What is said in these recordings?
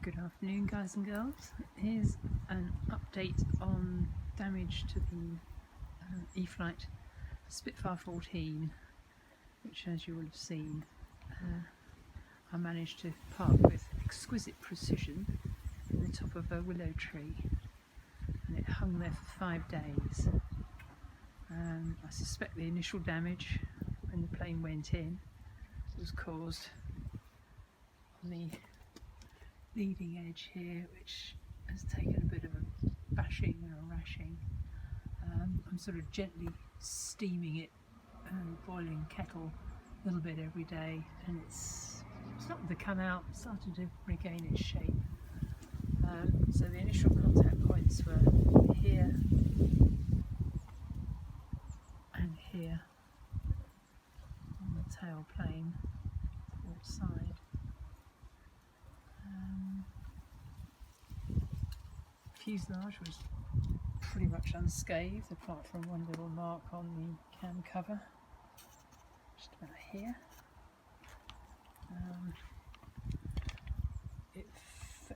Good afternoon, guys and girls. Here's an update on damage to the E-flite Spitfire XIV, which, as you will have seen, I managed to park with exquisite precision in the top of a willow tree, and it hung there for 5 days. I suspect the initial damage when the plane went in was caused on the leading edge here, which has taken a bit of a bashing and a rashing. I'm sort of gently steaming it, boiling kettle a little bit every day, and it's starting to come out, starting to regain its shape. So the initial contact points were here and here on the tail plane, port side. Fuselage was pretty much unscathed apart from one little mark on the cam cover, just about here.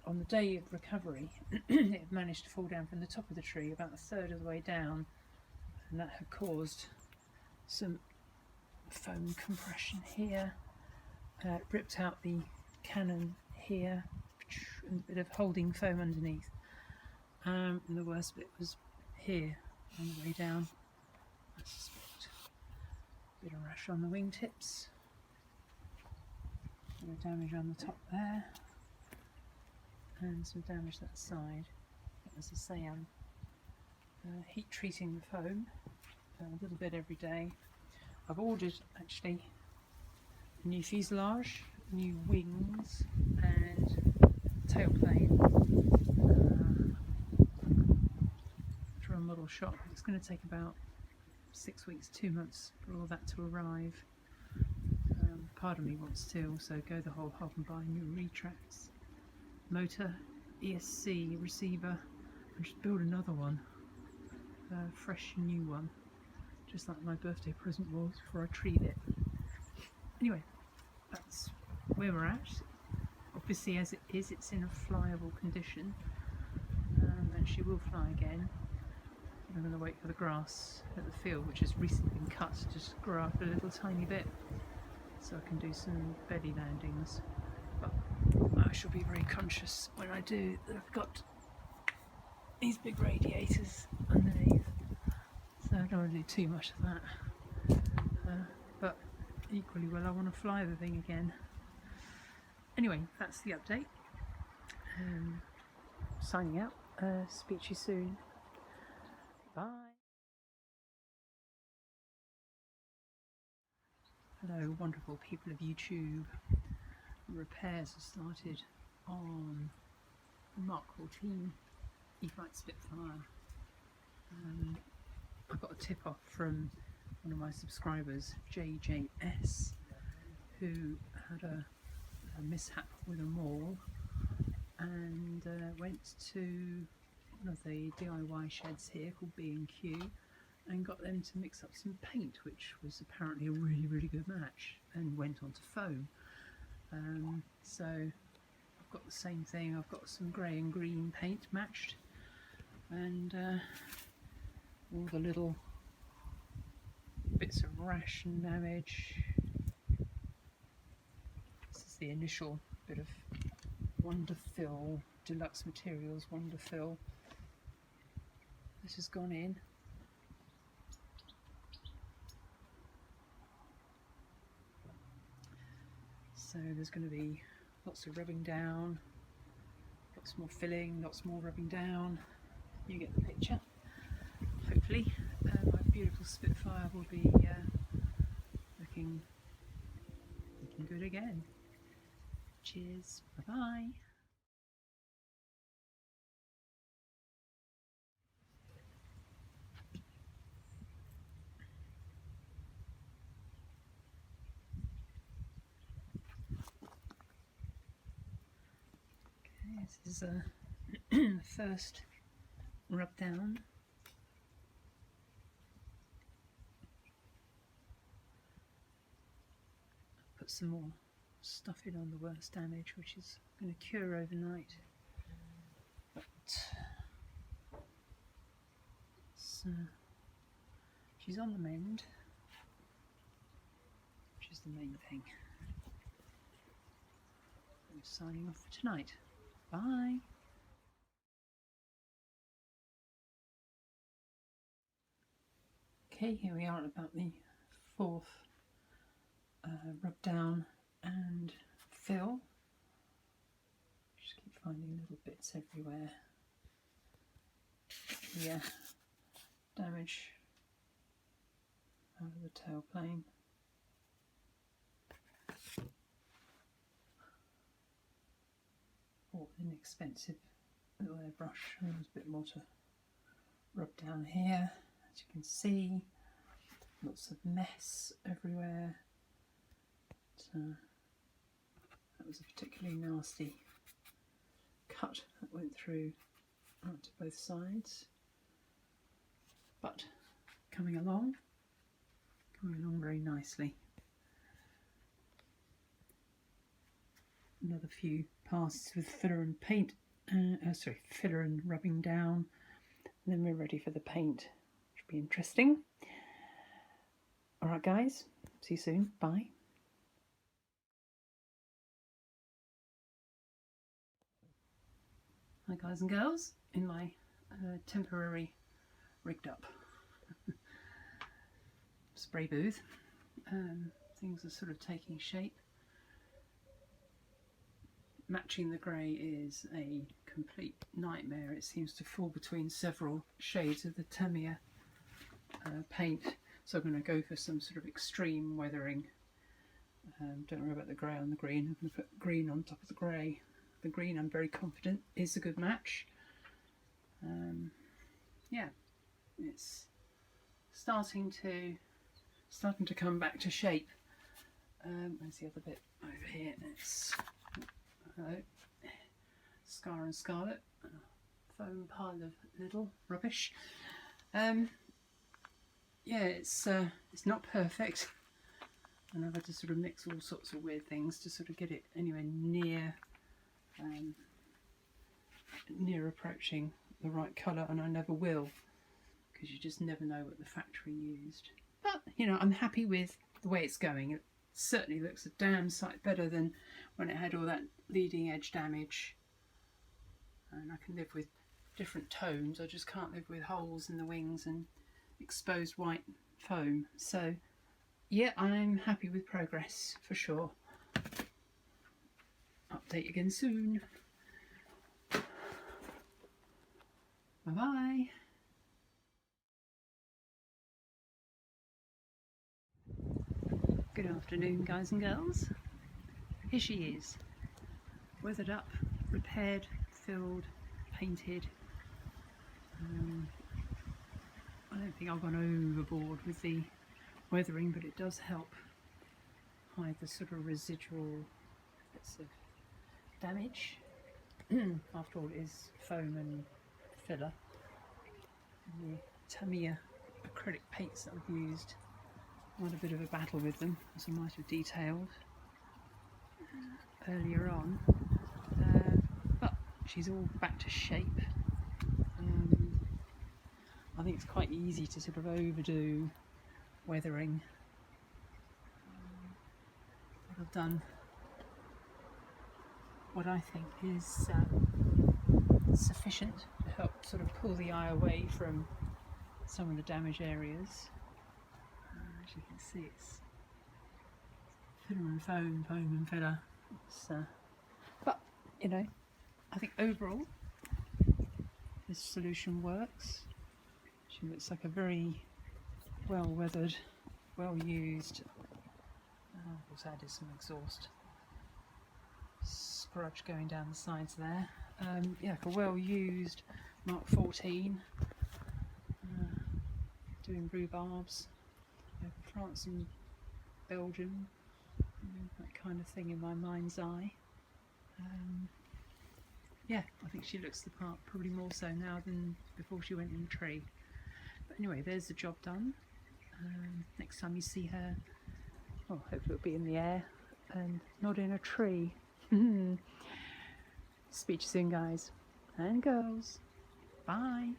On the day of recovery it had managed to fall down from the top of the tree about a third of the way down, and that had caused some foam compression here. It ripped out the cannon here and a bit of holding foam underneath. And the worst bit was here on the way down. I suspect a bit of rash on the wingtips, a bit of damage on the top there, and some damage that side. But as I say, I'm heat treating the foam a little bit every day. I've ordered actually a new fuselage, new wings and tailplane from a model shop. It's going to take about 6 weeks, 2 months for all that to arrive. Part of me wants to also go the whole hog and buy new retracts, motor, ESC, receiver, and just build another one, a fresh new one, just like my birthday present was before I treed it. Anyway, that's where we're at. Obviously, as it is, it's in a flyable condition, and she will fly again. I'm going to wait for the grass at the field, which has recently been cut, to just grow up a little tiny bit, so I can do some belly landings. But I shall be very conscious when I do that I've got these big radiators underneath, so I don't want to do too much of that. But equally well, I want to fly the thing again. Anyway, that's the update. Signing out. Speak to you soon. Bye. Hello, wonderful people of YouTube. Repairs have started on the Mark 14 E-flite Spitfire. I got a tip off from one of my subscribers, JJS, who had a mishap with a maul and went to one of the DIY sheds here called B&Q and got them to mix up some paint, which was apparently a really good match, and went on to foam. So I've got the same thing. I've got some grey and green paint matched, and all the little bits of rash and damage. This is the initial bit of Wonderfill, Deluxe Materials Wonderfill. This has gone in. So there's going to be lots of rubbing down, lots more filling, lots more rubbing down. You get the picture. Hopefully my beautiful Spitfire will be looking good again. Cheers, bye bye. Okay, this is a first rub down. Put some more stuff in on the worst damage, which is going to cure overnight. But she's on the mend, which is the main thing. I'm signing off for tonight. Bye. Okay, here we are at about the fourth rub down and fill. Just keep finding little bits everywhere. Yeah, damage out of the tail plane. Bought an inexpensive little airbrush. There's a bit more to rub down here. As you can see, lots of mess everywhere. That was a particularly nasty cut that went through right to both sides, but coming along very nicely. Another few passes with filler and paint, filler and rubbing down, and then we're ready for the paint. Should be interesting. Alright guys, see you soon, bye. Hi guys and girls, in my temporary rigged up spray booth. Things are sort of taking shape. Matching the grey is a complete nightmare. It seems to fall between several shades of the Tamiya paint, so I'm going to go for some sort of extreme weathering. Don't worry about the grey on the green. I'm going to put green on top of the grey. The green, I'm very confident, is a good match. Yeah, it's starting to come back to shape. Where's the other bit over here? It's Scar and Scarlet, foam pile of little rubbish. Yeah, it's not perfect, and I've had to sort of mix all sorts of weird things to sort of get it anywhere near approaching the right colour, and I never will, because you just never know what the factory used. But you know, I'm happy with the way it's going. It certainly looks a damn sight better than when it had all that leading edge damage, and I can live with different tones. I just can't live with holes in the wings and exposed white foam. So yeah, I'm happy with progress for sure. Update again soon. Bye bye. Good afternoon guys and girls. Here she is, weathered up, repaired, filled, painted. I don't think I've gone overboard with the weathering, but it does help hide the sort of residual bits of damage. After all, it is foam and filler. And the Tamiya acrylic paints that I've used, I had a bit of a battle with them, as I might have detailed earlier on, but she's all back to shape. I think it's quite easy to sort of overdo weathering. But I've done what I think is sufficient to help sort of pull the eye away from some of the damaged areas. As you can see, it's filler and foam, foam and filler. But you know, I think overall this solution works. She looks like a very well weathered, well used. Of course, added some exhaust scrudge going down the sides there. Yeah, like a well used Mark 14. Doing rhubarbs, France and Belgium, that kind of thing in my mind's eye. Yeah, I think she looks the part, probably more so now than before she went in the tree. But anyway, there's the job done. Next time you see her, well, hopefully it'll be in the air, and not in a tree. Speak to you soon, guys and girls. Bye.